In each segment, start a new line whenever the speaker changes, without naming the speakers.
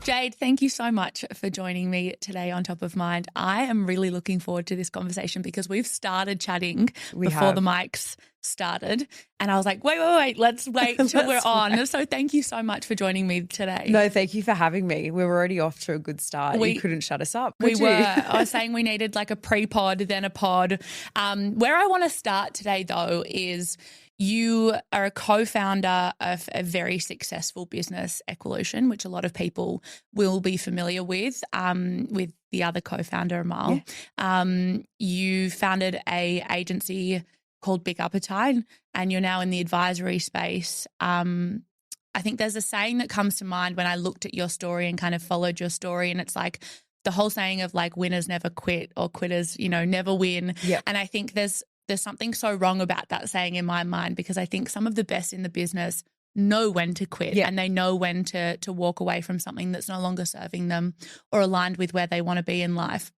Jade, thank you so much for joining me today on Top of Mind. I am really looking forward to this conversation because we've started chatting before the mics started, and I was like, wait, let's wait till we're on. So thank you so much for joining me today.
No, thank you for having me. We were already off to a good start. You couldn't shut us up, could you?
I was saying we needed like a pre-pod, then a pod. Where I want to start today, though, is you are a co-founder of a very successful business, Equalution, which a lot of people will be familiar with the other co-founder, Amal. Yeah. You founded a agency called Big Appetite, and you're now in the advisory space. I think there's a saying that comes to mind when I looked at your story and kind of followed your story, and it's like the whole saying of like winners never quit or quitters, never win. Yep. And I think there's something so wrong about that saying in my mind, because I think some of the best in the business know when to quit and they know when to walk away from something that's no longer serving them or aligned with where they want to be in life.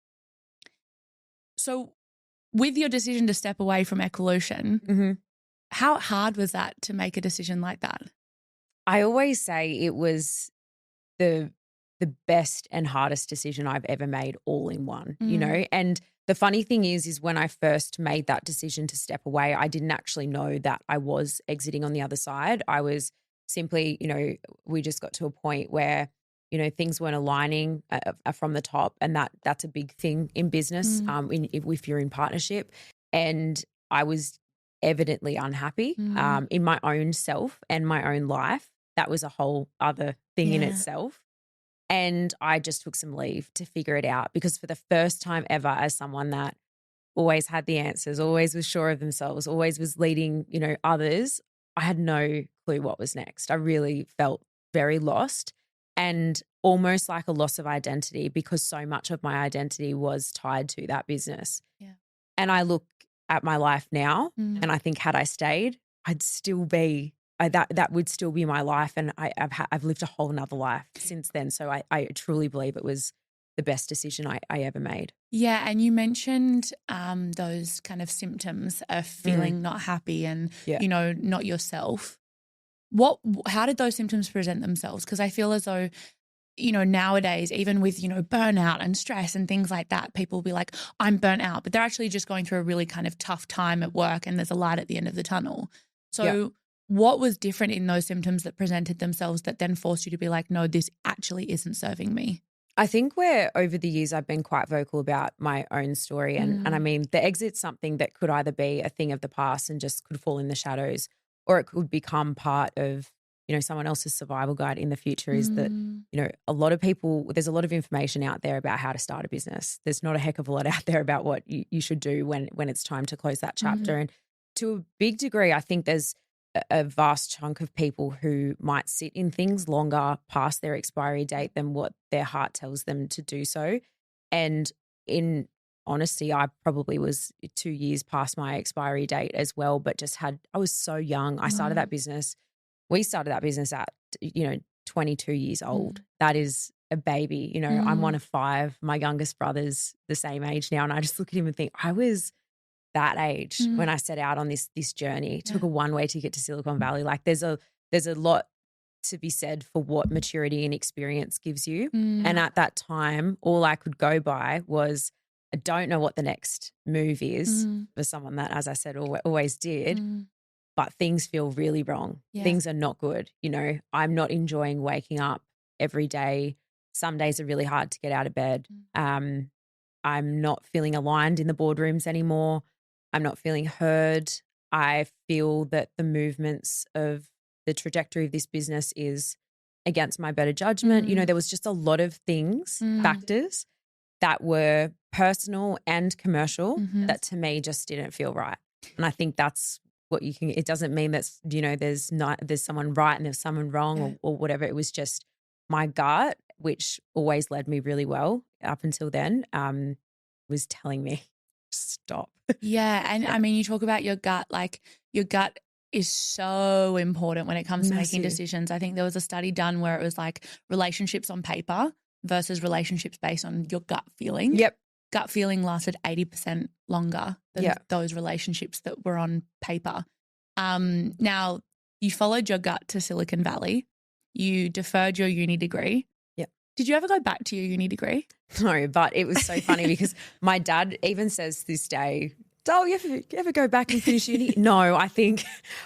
So with your decision to step away from Equalution, how hard was that to make a decision like that?
I always say it was the best and hardest decision I've ever made all in one, and the funny thing is when I first made that decision to step away, I didn't actually know that I was exiting on the other side. I was simply, we just got to a point where, things weren't aligning from the top, and that's a big thing in business if you're in partnership. And I was evidently unhappy in my own self and my own life. That was a whole other thing in itself. And I just took some leave to figure it out, because for the first time ever, as someone that always had the answers, always was sure of themselves, always was leading, others, I had no clue what was next. I really felt very lost and almost like a loss of identity, because so much of my identity was tied to that business. Yeah. And I look at my life now and I think had I stayed, I'd still be that would still be my life, and I've lived a whole nother life since then. So I truly believe it was the best decision I ever made.
Yeah, and you mentioned those kind of symptoms of feeling not happy and not yourself. How did those symptoms present themselves? Because I feel as though nowadays, even with burnout and stress and things like that, people will be like, I'm burnt out, but they're actually just going through a really kind of tough time at work, and there's a light at the end of the tunnel. So. What was different in those symptoms that presented themselves that then forced you to be like, no, this actually isn't serving me?
I think where over the years I've been quite vocal about my own story, and I mean the exit's something that could either be a thing of the past and just could fall in the shadows, or it could become part of someone else's survival guide in the future. Is that a lot of people, there's a lot of information out there about how to start a business. There's not a heck of a lot out there about what you should do when it's time to close that chapter. And to a big degree, I think there's a vast chunk of people who might sit in things longer past their expiry date than what their heart tells them to do so. And in honesty, I probably was 2 years past my expiry date as well, but I was so young. I started that business. We started that business at, 22 years old. That is a baby. I'm one of 5. My youngest brother's the same age now. And I just look at him and think, I was that age when I set out on this journey. It took a one-way ticket to Silicon Valley. Like there's a lot to be said for what maturity and experience gives you. And at that time, all I could go by was, I don't know what the next move is for someone that, as I said, always did, but things feel really wrong. Yeah. Things are not good. I'm not enjoying waking up every day. Some days are really hard to get out of bed. I'm not feeling aligned in the boardrooms anymore. I'm not feeling heard. I feel that the movements of the trajectory of this business is against my better judgment. There was just a lot of things, factors that were personal and commercial that to me just didn't feel right. And I think that's what it doesn't mean that, there's someone right and there's someone wrong or whatever. It was just my gut, which always led me really well up until then, was telling me, stop.
Yeah. And I mean, you talk about your gut, like your gut is so important when it comes to making decisions. I think there was a study done where it was like relationships on paper versus relationships based on your gut feeling.
Yep.
Gut feeling lasted 80% longer than those relationships that were on paper. Now, you followed your gut to Silicon Valley. You deferred your uni degree.
Yep.
Did you ever go back to your uni degree?
No, but it was so funny because my dad even says this day, "Oh, you ever go back and finish uni?" No, I think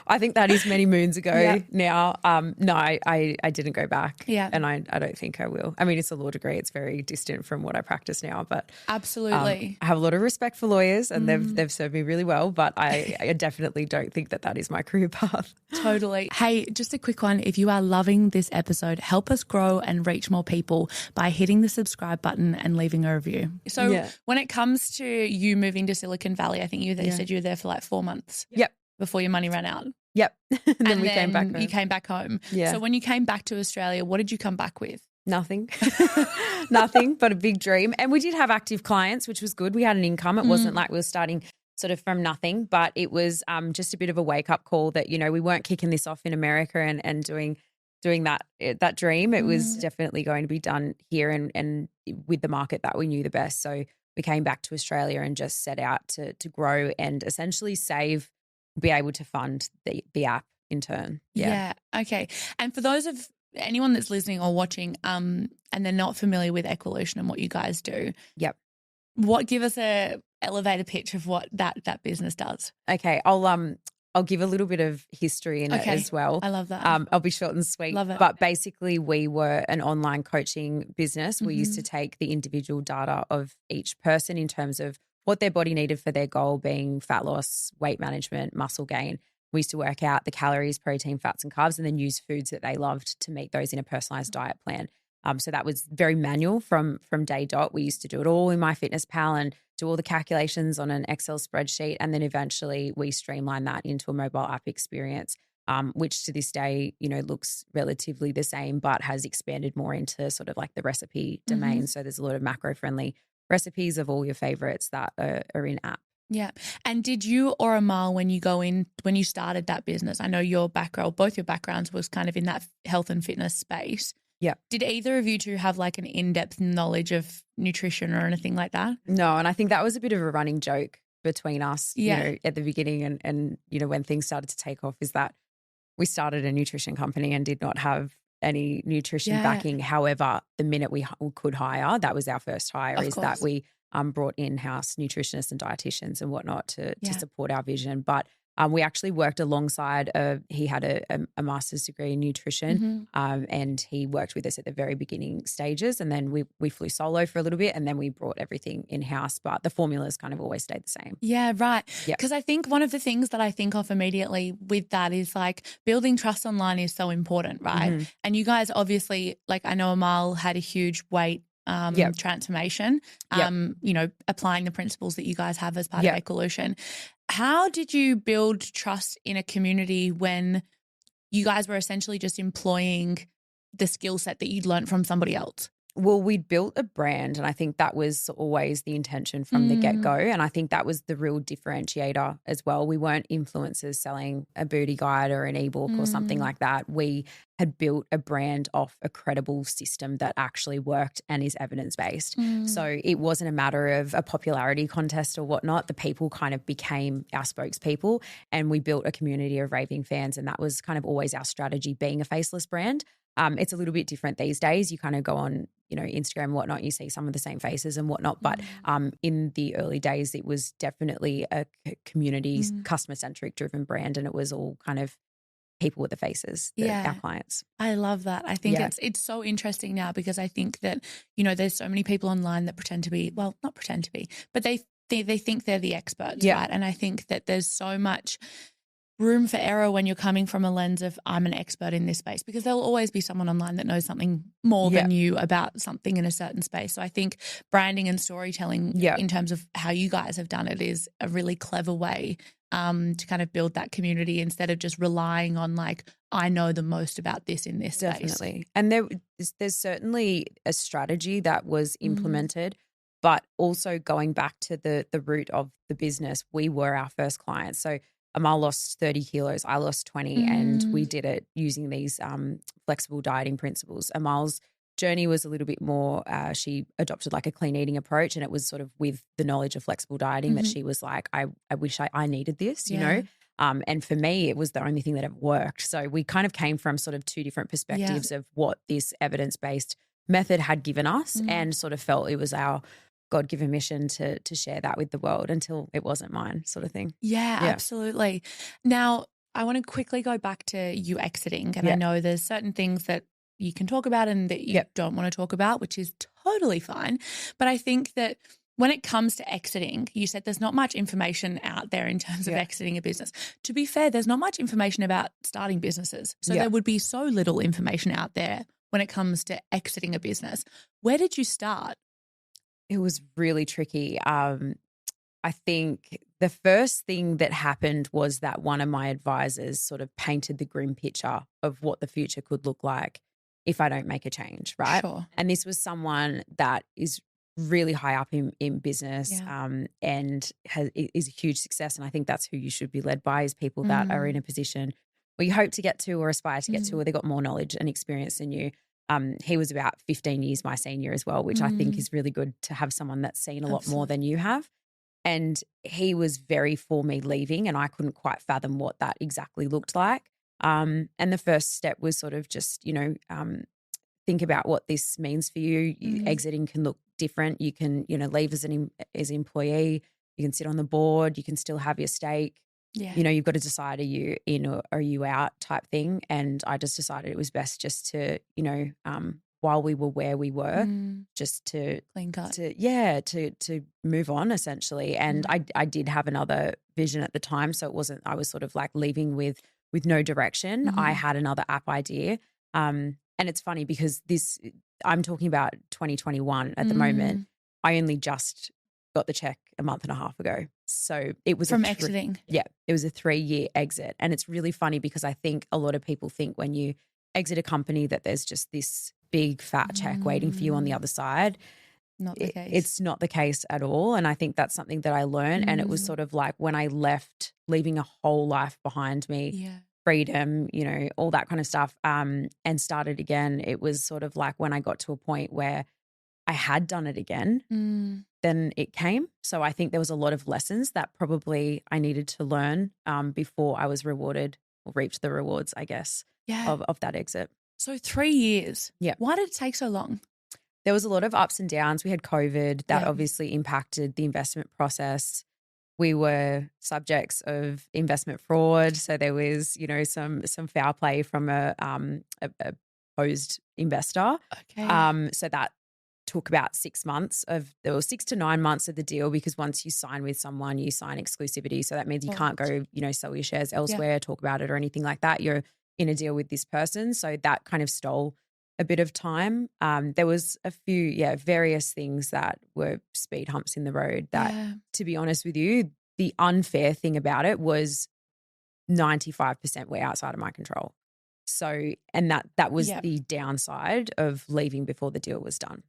that is many moons ago now. No, I didn't go back.
Yeah.
And I don't think I will. I mean, it's a law degree. It's very distant from what I practice now, but
absolutely.
I have a lot of respect for lawyers and they've served me really well, but I definitely don't think that is my career path.
Totally. Hey, just a quick one. If you are loving this episode, help us grow and reach more people by hitting the subscribe button and leaving a review. So when it comes to you moving to Silicon Valley, I think you said you were there for like 4 months.
Yep.
Before your money ran out.
Yep.
Then
we came back home.
You came back home.
Yeah.
So when you came back to Australia, what did you come back with?
Nothing. Nothing but a big dream. And we did have active clients, which was good. We had an income. It wasn't like we were starting sort of from nothing, but it was just a bit of a wake-up call that, we weren't kicking this off in America and doing that dream. It was definitely going to be done here and with the market that we knew the best. So we came back to Australia and just set out to grow and essentially be able to fund the app in turn.
Yeah. Okay. And for anyone that's listening or watching and they're not familiar with Equalution and what you guys do.
Yep.
Give us a elevator pitch of what that business does.
Okay. I'll give a little bit of history in it as well.
I love that.
I'll be short and sweet.
Love it.
But basically we were an online coaching business. We used to take the individual data of each person in terms of what their body needed for their goal, being fat loss, weight management, muscle gain. We used to work out the calories, protein, fats and carbs and then use foods that they loved to meet those in a personalized diet plan. So that was very manual from day dot. We used to do it all in MyFitnessPal and do all the calculations on an Excel spreadsheet. And then eventually we streamlined that into a mobile app experience, which to this day, looks relatively the same, but has expanded more into sort of like the recipe domain. So there's a lot of macro-friendly recipes of all your favorites that are in app.
Yeah. And did you or Amal, when you started that business, I know both your backgrounds was kind of in that health and fitness space.
Yeah.
Did either of you two have like an in-depth knowledge of nutrition or anything like that?
No. And I think that was a bit of a running joke between us, at the beginning and when things started to take off is that we started a nutrition company and did not have any nutrition backing. However, the minute we could hire, that was our first hire, that we brought in-house nutritionists and dietitians and whatnot to support our vision. But we actually worked alongside, he had a master's degree in nutrition and he worked with us at the very beginning stages and then we flew solo for a little bit and then we brought everything in-house, but the formulas kind of always stayed the same.
Yeah, right. Because I think one of the things that I think of immediately with that is like building trust online is so important, right? And you guys obviously, like I know Amal had a huge weight transformation, applying the principles that you guys have as part of Equalution. How did you build trust in a community when you guys were essentially just employing the skill set that you'd learned from somebody else?
Well, we'd built a brand and I think that was always the intention from the get-go and I think that was the real differentiator as well. We weren't influencers selling a booty guide or an ebook or something like that. We had built a brand off a credible system that actually worked and is evidence-based. So it wasn't a matter of a popularity contest or whatnot. The people kind of became our spokespeople and we built a community of raving fans and that was kind of always our strategy, being a faceless brand. It's a little bit different these days. You kind of go on, Instagram and whatnot, you see some of the same faces and whatnot. But in the early days, it was definitely a community, customer-centric driven brand and it was all kind of people with the faces, our clients.
I love that. I think it's so interesting now because I think that, there's so many people online that pretend to be, well, not pretend to be, but they think they're the experts, right? And I think that there's so much room for error when you're coming from a lens of I'm an expert in this space because there'll always be someone online that knows something more than you about something in a certain space. So I think branding and storytelling in terms of how you guys have done it is a really clever way to kind of build that community instead of just relying on like, I know the most about this in this space.
Definitely. And there's certainly a strategy that was implemented, but also going back to the root of the business, we were our first clients. So Amal lost 30 kilos, I lost 20 and we did it using these flexible dieting principles. Amal's journey was a little bit more, she adopted like a clean eating approach and it was sort of with the knowledge of flexible dieting that she was like, I wish I needed this, you know. And for me, it was the only thing that ever worked. So we kind of came from sort of two different perspectives of what this evidence-based method had given us, and sort of felt it was our God-given mission to share that with the world until it wasn't mine, sort of thing.
Yeah, absolutely. Now, I want to quickly go back to you exiting, and I know there's certain things that you can talk about and that you don't want to talk about, which is totally fine. But I think that when it comes to exiting, you said there's not much information out there in terms of exiting a business. To be fair, there's not much information about starting businesses. So there would be so little information out there when it comes to exiting a business. Where did you start?
It was really tricky. I think the first thing that happened was that one of my advisors sort of painted the grim picture of what the future could look like if I don't make a change, right?
Sure.
And this was someone that is really high up in business and is a huge success. And I think that's who you should be led by, is people that are in a position where you hope to get to or aspire to get to, or they got more knowledge and experience than you. He was about 15 years my senior as well, which I think is really good to have someone that's seen a lot more than you have. And he was very for me leaving, and I couldn't quite fathom what that exactly looked like. And the first step was sort of just, think about what this means for you. Exiting can look different. You can, leave as an employee. You can sit on the board. You can still have your stake. Yeah. You've got to decide, are you in or are you out type thing. And I just decided it was best just to, while we were where we were, just to
clean cut.
To move on essentially. And I did have another vision at the time. So it wasn't, I was sort of like leaving with no direction. I had another app idea. And it's funny because I'm talking about 2021 at the moment. I only just got the check a month and a half ago. So it was
from exiting.
Yeah, it was a 3-year exit. And it's really funny because I think a lot of people think when you exit a company that there's just this big fat check waiting for you on the other side.
Not the case.
It's not the case at all. And I think that's something that I learned. And it was sort of like when I left, leaving a whole life behind me, freedom, all that kind of stuff, and started again. It was sort of like when I got to a point where I had done it again, then it came. So I think there was a lot of lessons that probably I needed to learn before I was rewarded or reaped the rewards, I guess, of that exit.
So 3 years.
Yeah.
Why did it take so long?
There was a lot of ups and downs. We had COVID that obviously impacted the investment process. We were subjects of investment fraud. So there was, some foul play from a opposed investor.
Okay.
So that took about 6 months there were 6 to 9 months of the deal, because once you sign with someone, you sign exclusivity. So that means you can't go, sell your shares elsewhere, talk about it or anything like that. You're in a deal with this person. So that kind of stole a bit of time. There was a few, various things that were speed humps in the road that, to be honest with you, the unfair thing about it was 95% were outside of my control. So, and that was the downside of leaving before the deal was done,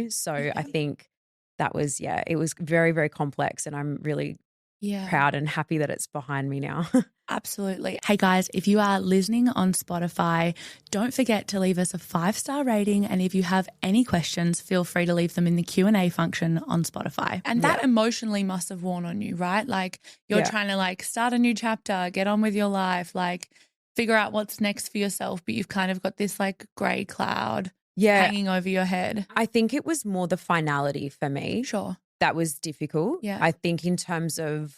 So I think that was, it was very, very complex, and I'm really proud and happy that it's behind me now.
Absolutely. Hey guys, if you are listening on Spotify, don't forget to leave us a 5-star rating. And if you have any questions, feel free to leave them in the Q&A function on Spotify. And that emotionally must have worn on you, right? Like you're trying to start a new chapter, get on with your life, figure out what's next for yourself. But you've kind of got this gray cloud hanging over your head.
I think it was more the finality for me.
Sure.
That was difficult.
Yeah.
I think in terms of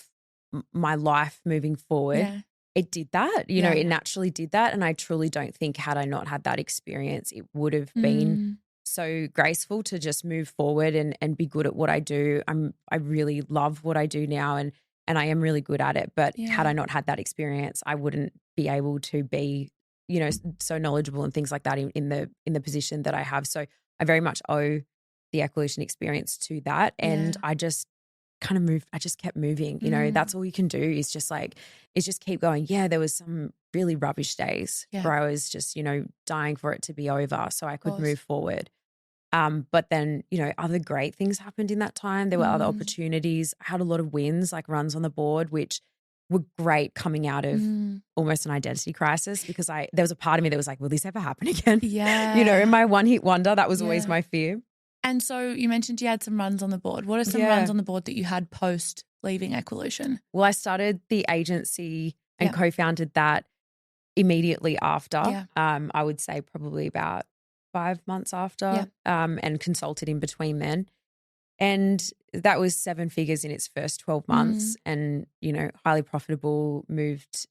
my life moving forward, it did that. It naturally did that. And I truly don't think had I not had that experience, it would have been so graceful to just move forward and be good at what I do. I really love what I do now, and I am really good at it. But had I not had that experience, I wouldn't be able to be, so knowledgeable and things like that in the position that I have. So I very much owe the Equalution experience to that. And I just kind of moved. I just kept moving. That's all you can do is just keep going. Yeah, there was some really rubbish days where I was just, dying for it to be over so I could move forward. But then, other great things happened in that time. There were other opportunities. I had a lot of wins, like runs on the board, which were great coming out of almost an identity crisis, because there was a part of me that was like, will this ever happen again?
Yeah.
In my one-hit wonder, that was always my fear.
And so you mentioned you had some runs on the board. What are some runs on the board that you had post leaving Equalution?
Well, I started the agency and co-founded that immediately after. I would say probably about 5 months after,
Yeah.
and consulted in between then. And that was 7 figures in its first 12 months and, highly profitable, moved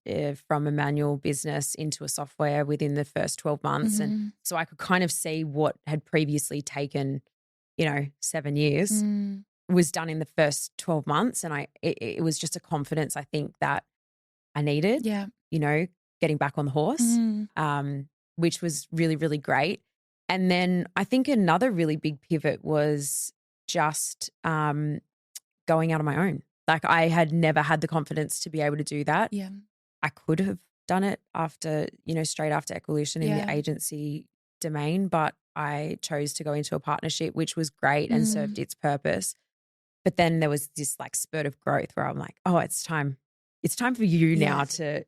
from a manual business into a software within the first 12 months. And so I could kind of see what had previously taken, 7 years was done in the first 12 months. And it was just a confidence I think that I needed, getting back on the horse, which was really, really great. And then I think another really big pivot was just going out on my own. Like I had never had the confidence to be able to do that.
Yeah.
I could have done it after, straight after Equalution in the agency domain, but I chose to go into a partnership, which was great and served its purpose. But then there was this like spurt of growth where I'm like, oh, it's time. It's time for you now to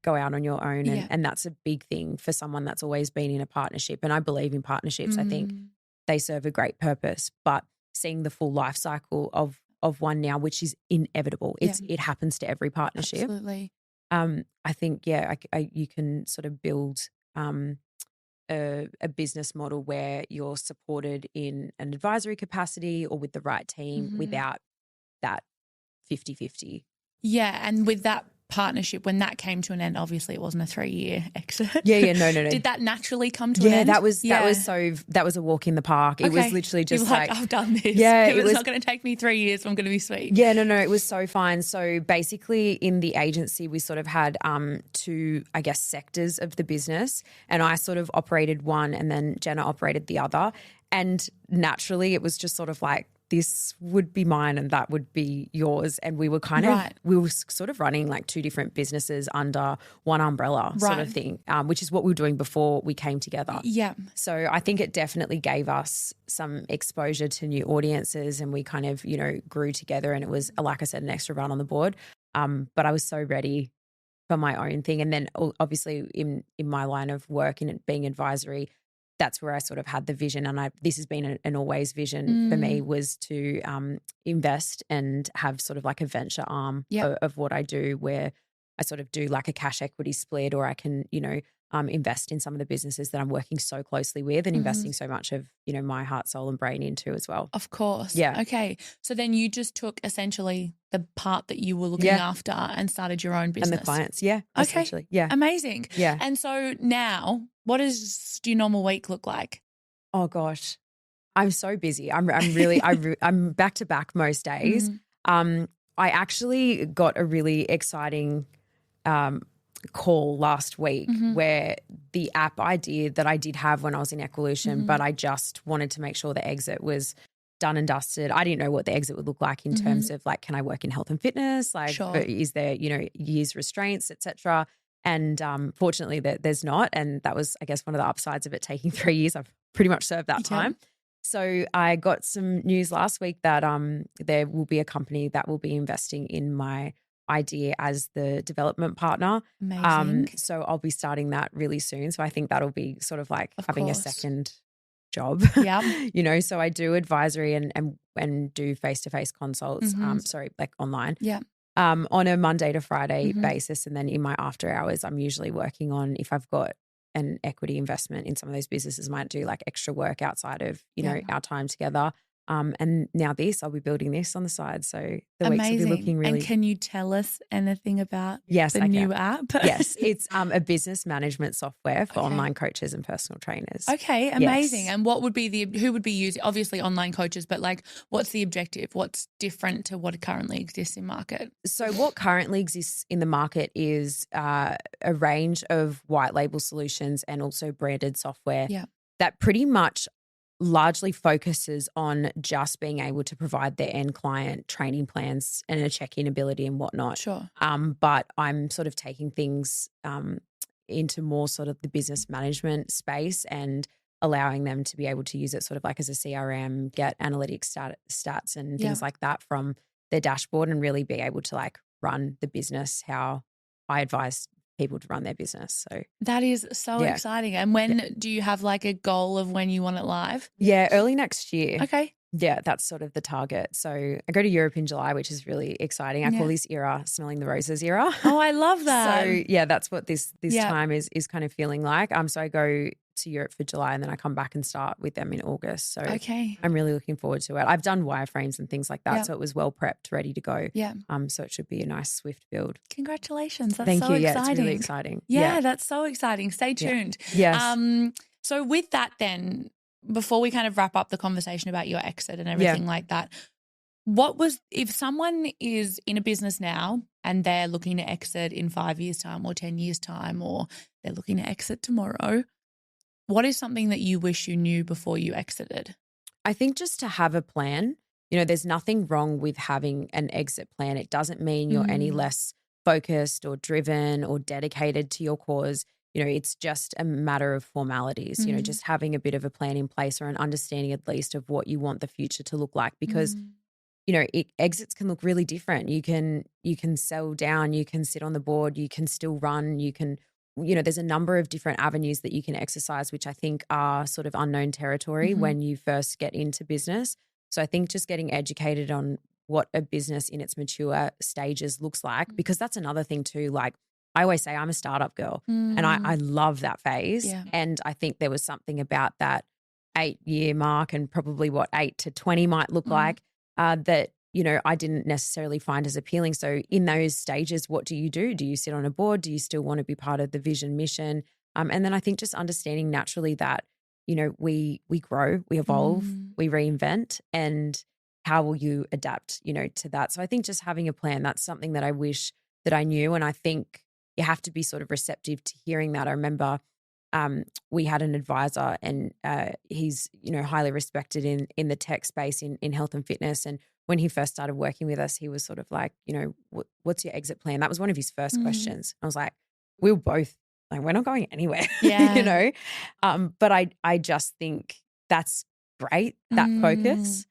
go out on your own. And that's a big thing for someone that's always been in a partnership. And I believe in partnerships. I think they serve a great purpose, but seeing the full life cycle of one now, which is inevitable. It happens to every partnership.
Absolutely.
I think, you can sort of build a business model where you're supported in an advisory capacity or with the right team without that 50-50.
Yeah, and with that partnership, when that came to an end, obviously it wasn't a 3-year exit.
No.
Did that naturally come to an end?
That was a walk in the park. It was literally just like
I've done this.
Yeah,
if it's not going to take me 3 years, I'm going to be sweet.
Yeah, no, it was so fine. So basically in the agency, we sort of had 2, I guess, sectors of the business, and I sort of operated one and then Jenna operated the other. And naturally it was just sort of like, this would be mine and that would be yours. And we were we were sort of running like 2 different businesses under one umbrella sort of thing, which is what we were doing before we came together. Yeah. So I think it definitely gave us some exposure to new audiences and we kind of, grew together, and it was, like I said, an extra run on the board. But I was so ready for my own thing. And then obviously in my line of work, in it being advisory, that's where I sort of had the vision, and this has been an always vision for me, was to invest and have sort of like a venture arm of what I do, where I sort of do like a cash equity split, or I can, invest in some of the businesses that I'm working so closely with and investing so much of, my heart, soul and brain into as well.
Of course.
Yeah.
Okay. So then you just took essentially the part that you were looking after and started your own business.
And the clients. Yeah. Okay. Essentially. Yeah.
Amazing.
Yeah.
And so now, what does your normal week look like?
Oh gosh, I'm so busy. I'm really, I'm back to back most days. I actually got a really exciting call last week where the app idea that I did have when I was in Equalution, but I just wanted to make sure the exit was done and dusted. I didn't know what the exit would look like in terms of like, can I work in health and fitness? Like, is there, years restraints, etc. And fortunately there's not. And that was, I guess, one of the upsides of it taking 3 years. I've pretty much served that time. So I got some news last week that there will be a company that will be investing in my idea as the development partner.
Amazing.
So I'll be starting that really soon. So I think that'll be sort of like having a second job.
Yeah.
So I do advisory and do face-to-face consults, like online.
Yeah.
On a Monday to Friday basis. And then in my after hours, I'm usually working on, if I've got an equity investment in some of those businesses, might do like extra work outside of, our time together. And now I'll be building this on the side. So the weeks will be looking really.
And can you tell us anything about the new app?
Yes, it's a business management software for online coaches and personal trainers.
Okay, amazing. Yes. And what would be who would be using, obviously online coaches, but like what's the objective? What's different to what currently exists in market?
So what currently exists in the market is a range of white label solutions and also branded software that pretty much largely focuses on just being able to provide their end client training plans and a check-in ability and whatnot.
Sure.
But I'm sort of taking things into more sort of the business management space and allowing them to be able to use it sort of like as a CRM, get analytic stats and things like that from their dashboard, and really be able to like run the business how I advise people to run their business. So
that is so exciting. And when do you have like a goal of when you want it live?
Yeah, early next year.
Okay.
Yeah, that's sort of the target. So I go to Europe in July, which is really exciting. I call this era smelling the roses era.
Oh, I love that.
So yeah, that's what this time is kind of feeling like. So I go to Europe for July, and then I come back and start with them in August. So
Okay.
I'm really looking forward to it. I've done wireframes and things like that,
Yeah.
so it was well prepped, ready to go.
Yeah.
So it should be a nice, swift build.
Congratulations. That's
Thank
so
you.
exciting.
Yeah, it's really exciting.
Yeah, that's so exciting. Stay tuned.
Yes.
So with that then, before we kind of wrap up the conversation about your exit and everything like that, if someone is in a business now and they're looking to exit in 5 years' time or 10 years' time, or they're looking to exit tomorrow, what is something that you wish you knew before you exited?
I think just to have a plan. There's nothing wrong with having an exit plan. It doesn't mean you're any less focused or driven or dedicated to your cause. It's just a matter of formalities, just having a bit of a plan in place or an understanding at least of what you want the future to look like, because exits can look really different. You can sell down, you can sit on the board, you can still run, there's a number of different avenues that you can exercise, which I think are sort of unknown territory when you first get into business. So I think just getting educated on what a business in its mature stages looks like, because that's another thing too. Like I always say, I'm a startup girl and I love that phase.
Yeah.
And I think there was something about that 8-year mark and probably what 8 to 20 might look like that, I didn't necessarily find as appealing. So in those stages, what do? Do you sit on a board? Do you still want to be part of the vision mission? And then I think just understanding naturally that, we grow, we evolve, we reinvent, and how will you adapt, to that? So I think just having a plan, that's something that I wish that I knew. And I think you have to be sort of receptive to hearing that. I remember we had an advisor and he's, highly respected in the tech space in health and fitness. And when he first started working with us, he was sort of like, what's your exit plan? That was one of his first questions. I was like, we were both like, we're not going anywhere, but I just think that's great, that focus,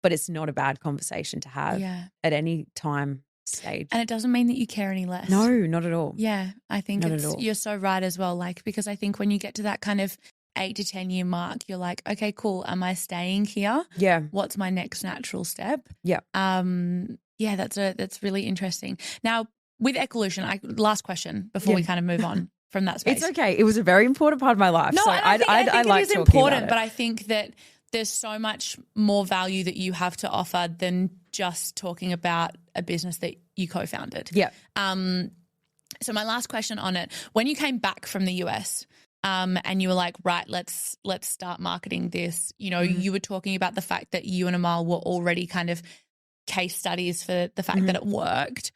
but it's not a bad conversation to have at any time stage.
And it doesn't mean that you care any less.
No, not at all.
Yeah, I think you're so right as well. Like, because I think when you get to that kind of 8 to 10 year mark, you're like, okay, cool. Am I staying here?
Yeah.
What's my next natural step?
Yeah.
That's really interesting. Now with Equalution, last question before we kind of move on from that space.
It's okay. It was a very important part of my life.
No,
so
I think
I like
it is important, but I think that there's so much more value that you have to offer than just talking about a business that you co-founded.
Yeah.
So my last question on it, when you came back from the US, and you were like, right, let's start marketing this. You were talking about the fact that you and Amal were already kind of case studies for the fact that it worked.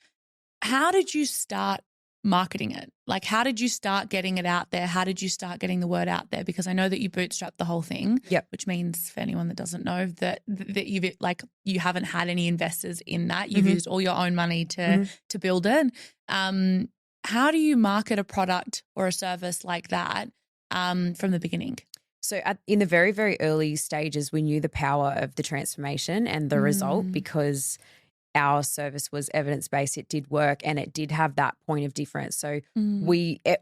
How did you start marketing it? Like, how did you start getting it out there? How did you start getting the word out there? Because I know that you bootstrapped the whole thing, which means for anyone that doesn't know that you haven't had any investors in that. You've used all your own money to build it. How do you market a product or a service like that from the beginning?
So in the very, very early stages, we knew the power of the transformation and the result, because our service was evidence-based, it did work, and it did have that point of difference. So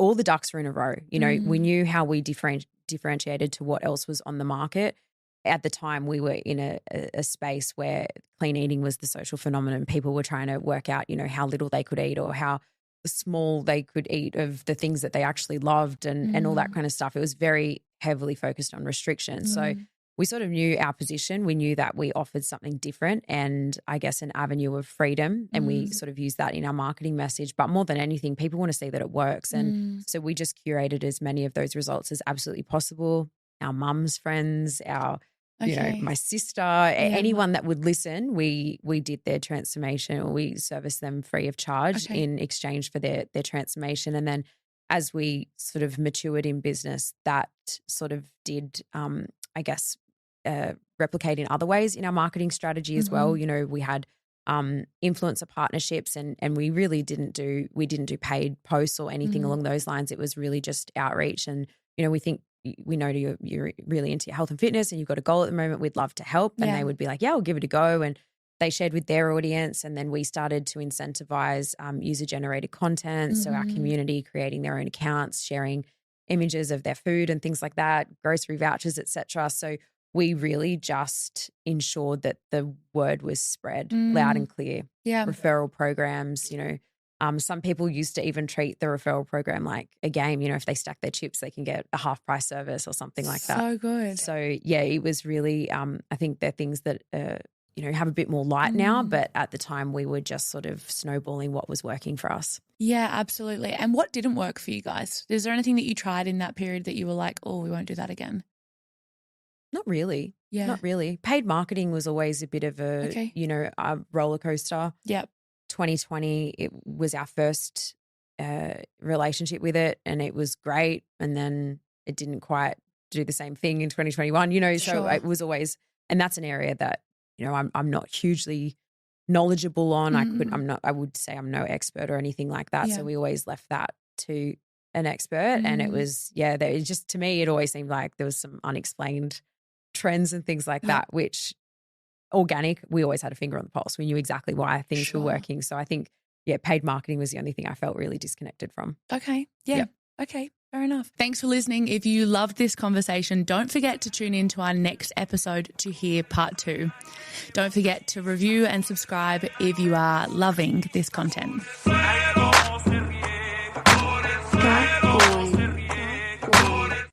all the ducks were in a row. We knew how we differentiated to what else was on the market. At the time, we were in a space where clean eating was the social phenomenon. People were trying to work out, how little they could eat or how small they could eat of the things that they actually loved and all that kind of stuff. It was very heavily focused on restriction. So we sort of knew our position. We knew that we offered something different and I guess an avenue of freedom, and we sort of used that in our marketing message. But more than anything, people want to see that it works. And so we just curated as many of those results as absolutely possible. Our mums, friends, my sister, anyone that would listen, we did their transformation, or we serviced them free of charge in exchange for their transformation. And then as we sort of matured in business, that sort of did, replicate in other ways in our marketing strategy as well. We had influencer partnerships and we really didn't do paid posts or anything along those lines. It was really just outreach. And, we know you're really into your health and fitness and you've got a goal at the moment, we'd love to help. And they would be like, yeah, I'll give it a go. And they shared with their audience. And then we started to incentivize user-generated content. So our community creating their own accounts, sharing images of their food and things like that, grocery vouchers, etc. So we really just ensured that the word was spread loud and clear. Yeah. Referral programs, Some people used to even treat the referral program like a game. You know, if they stack their chips, they can get a half price service or something like that.
So good.
So yeah, it was really, I think they're things that, have a bit more light now, but at the time we were just sort of snowballing what was working for us.
Yeah, absolutely. And what didn't work for you guys? Is there anything that you tried in that period that you were like, oh, we won't do that again?
Not really.
Yeah.
Not really. Paid marketing was always a bit of a, a roller coaster.
Yep.
2020, it was our first relationship with it, and it was great. And then it didn't quite do the same thing in 2021, so it was always, and that's an area that, I'm not hugely knowledgeable on. I would say I'm no expert or anything like that.
Yeah.
So we always left that to an expert. And it was, to me, it always seemed like there was some unexplained trends and things like that, which organic, we always had a finger on the pulse. We knew exactly why things were working. So I think, paid marketing was the only thing I felt really disconnected from.
Okay. Yeah. Yep. Okay. Fair enough. Thanks for listening. If you loved this conversation, don't forget to tune in to our next episode to hear part 2. Don't forget to review and subscribe if you are loving this content.